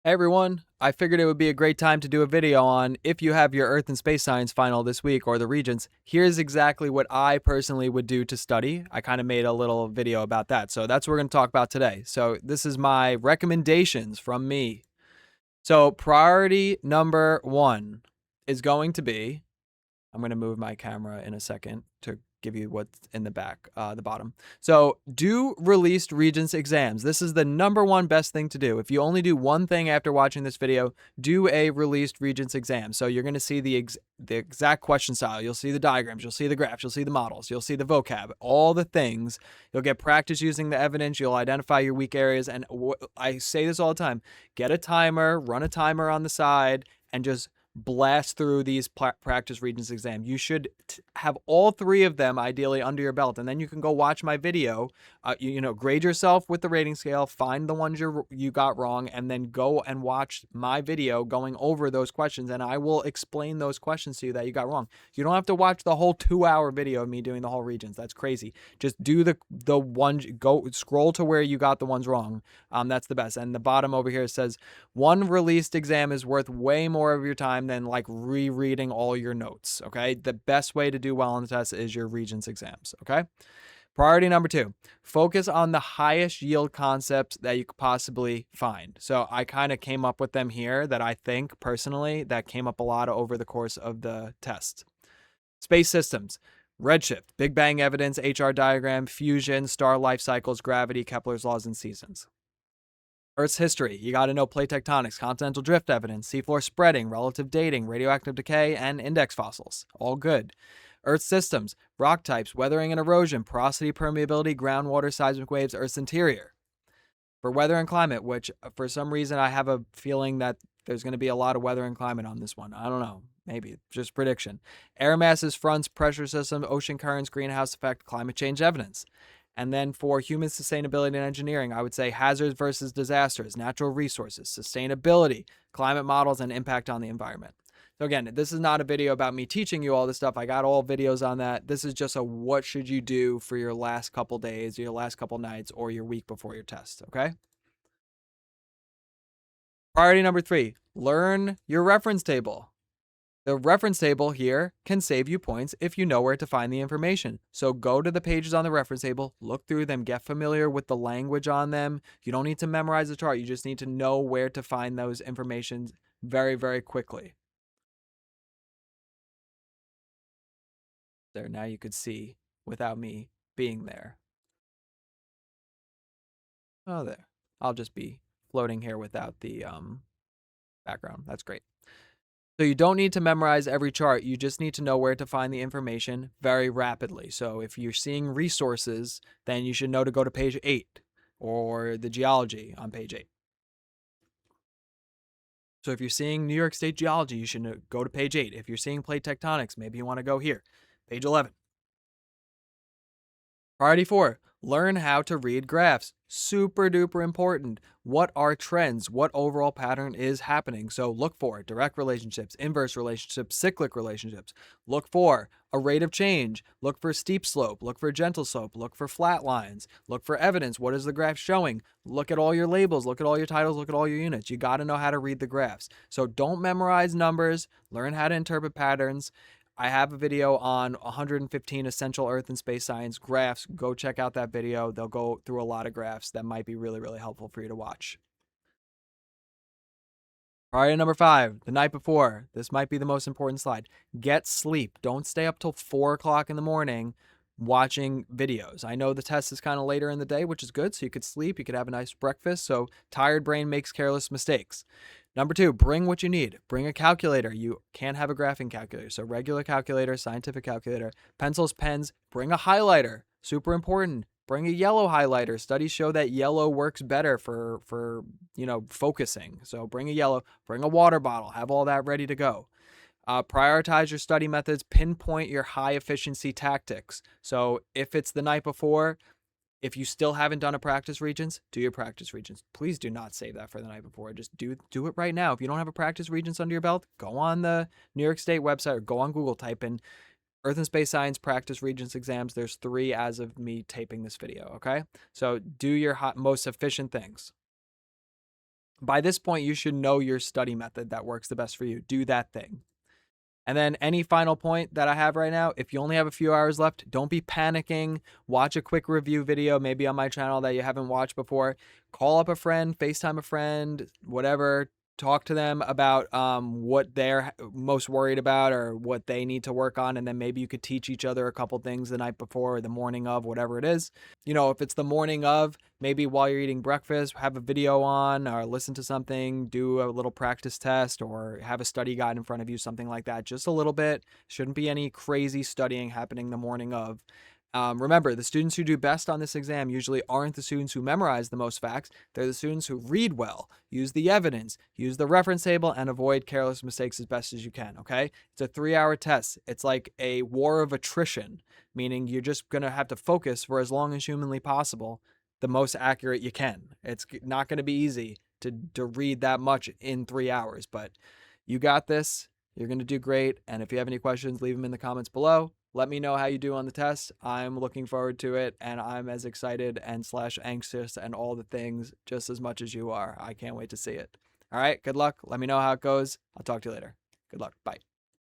Hey everyone, I figured it would be a great time to do a video on if you have your Earth and Space Science final this week or the Regents, here's exactly what I personally would do to study. I kind of made a little video about that. So that's what we're going to talk about today. So this is my recommendations from me. So priority number one is going to be, I'm going to move my camera in a second to give you what's in the back, the bottom. So do released Regents exams. This is the number one best thing to do. If you only do one thing after watching this video, do a released Regents exam. So you're going to see the exact question style. You'll see the diagrams. You'll see the graphs. You'll see the models. You'll see the vocab, all the things. You'll get practice using the evidence. You'll identify your weak areas. And I say this all the time, get a timer, run a timer on the side, and just blast through these practice Regents exam. You should have all three of them ideally under your belt, and then you can go watch my video. Grade yourself with the rating scale, find the ones you got wrong, and then go and watch my video going over those questions, and I will explain those questions to you that you got wrong. You don't have to watch the whole 2-hour video of me doing the whole Regents. That's crazy. Just do the one, go scroll to where you got the ones wrong. That's the best. And the bottom over here says one released exam is worth way more of your time than like rereading all your notes. Okay, the best way to do well on the test is your Regents exams. Okay, priority number two, focus on the highest yield concepts that you could possibly find. So I kind of came up with them here that I think personally that came up a lot over the course of the test. Space systems, redshift, Big Bang evidence, HR diagram, fusion, star life cycles, gravity, Kepler's laws, and seasons. Earth's history, you got to know plate tectonics, continental drift evidence, seafloor spreading, relative dating, radioactive decay, and index fossils. All good. Earth systems, rock types, weathering and erosion, porosity, permeability, groundwater, seismic waves, Earth's interior. For weather and climate, which for some reason I have a feeling that there's going to be a lot of weather and climate on this one. I don't know. Maybe. Just prediction. Air masses, fronts, pressure system, ocean currents, greenhouse effect, climate change evidence. And then for human sustainability and engineering, I would say hazards versus disasters, natural resources, sustainability, climate models, and impact on the environment. So again, this is not a video about me teaching you all this stuff. I got all videos on that. This is just a what should you do for your last couple days, your last couple nights, or your week before your test, okay? Priority number three, learn your reference table. The reference table here can save you points if you know where to find the information. So go to the pages on the reference table, look through them, get familiar with the language on them. You don't need to memorize the chart. You just need to know where to find those information very, very quickly. There, now you could see without me being there. Oh, there. I'll just be floating here without the background. That's great. So you don't need to memorize every chart. You just need to know where to find the information very rapidly. So if you're seeing resources, then you should know to go to page 8 or the geology on page 8. So if you're seeing New York State geology, you should go to page 8. If you're seeing plate tectonics, maybe you want to go here, page 11. Priority 4, learn how to read graphs. Super duper important. What are trends? What overall pattern is happening? So look for direct relationships, inverse relationships, cyclic relationships. Look for a rate of change. Look for steep slope. Look for gentle slope. Look for flat lines. Look for evidence. What is the graph showing? Look at all your labels. Look at all your titles. Look at all your units. You got to know how to read the graphs. So don't memorize numbers. Learn how to interpret patterns. I have a video on 115 essential Earth and space science graphs. Go check out that video. They'll go through a lot of graphs that might be really, really helpful for you to watch. Priority number 5, the night before. This might be the most important slide. Get sleep. Don't stay up till 4 o'clock in the morning watching videos. I know the test is kind of later in the day, which is good. So you could sleep, you could have a nice breakfast. So tired brain makes careless mistakes. Number 2, bring what you need. Bring a calculator. You can't have a graphing calculator. So regular calculator, scientific calculator, pencils, pens, bring a highlighter. Super important. Bring a yellow highlighter. Studies show that yellow works better for focusing. So bring a yellow, bring a water bottle, have all that ready to go. Prioritize your study methods, pinpoint your high efficiency tactics. So if it's the night before, if you still haven't done a practice Regents, do your practice Regents. Please do not save that for the night before. Just do it right now. If you don't have a practice Regents under your belt, go on the New York State website or go on Google, type in Earth and Space Science practice Regents exams. There's 3 as of me taping this video, okay? So do your most efficient things. By this point, you should know your study method that works the best for you. Do that thing. And then any final point that I have right now, if you only have a few hours left, don't be panicking. Watch a quick review video, maybe on my channel that you haven't watched before. Call up a friend, FaceTime a friend, whatever. Talk to them about what they're most worried about or what they need to work on. And then maybe you could teach each other a couple things the night before or the morning of, whatever it is. You know, if it's the morning of, maybe while you're eating breakfast, have a video on or listen to something, do a little practice test or have a study guide in front of you, something like that. Just a little bit. Shouldn't be any crazy studying happening the morning of. Remember, the students who do best on this exam usually aren't the students who memorize the most facts. They're the students who read well, use the evidence, use the reference table, and avoid careless mistakes as best as you can, okay? It's a 3-hour test. It's like a war of attrition, meaning you're just going to have to focus for as long as humanly possible, the most accurate you can. It's not going to be easy to read that much in 3 hours, but you got this. You're going to do great. And if you have any questions, leave them in the comments below. Let me know how you do on the test. I'm looking forward to it, and I'm as excited and / anxious and all the things just as much as you are. I can't wait to see it. All right, good luck. Let me know how it goes. I'll talk to you later. Good luck. Bye.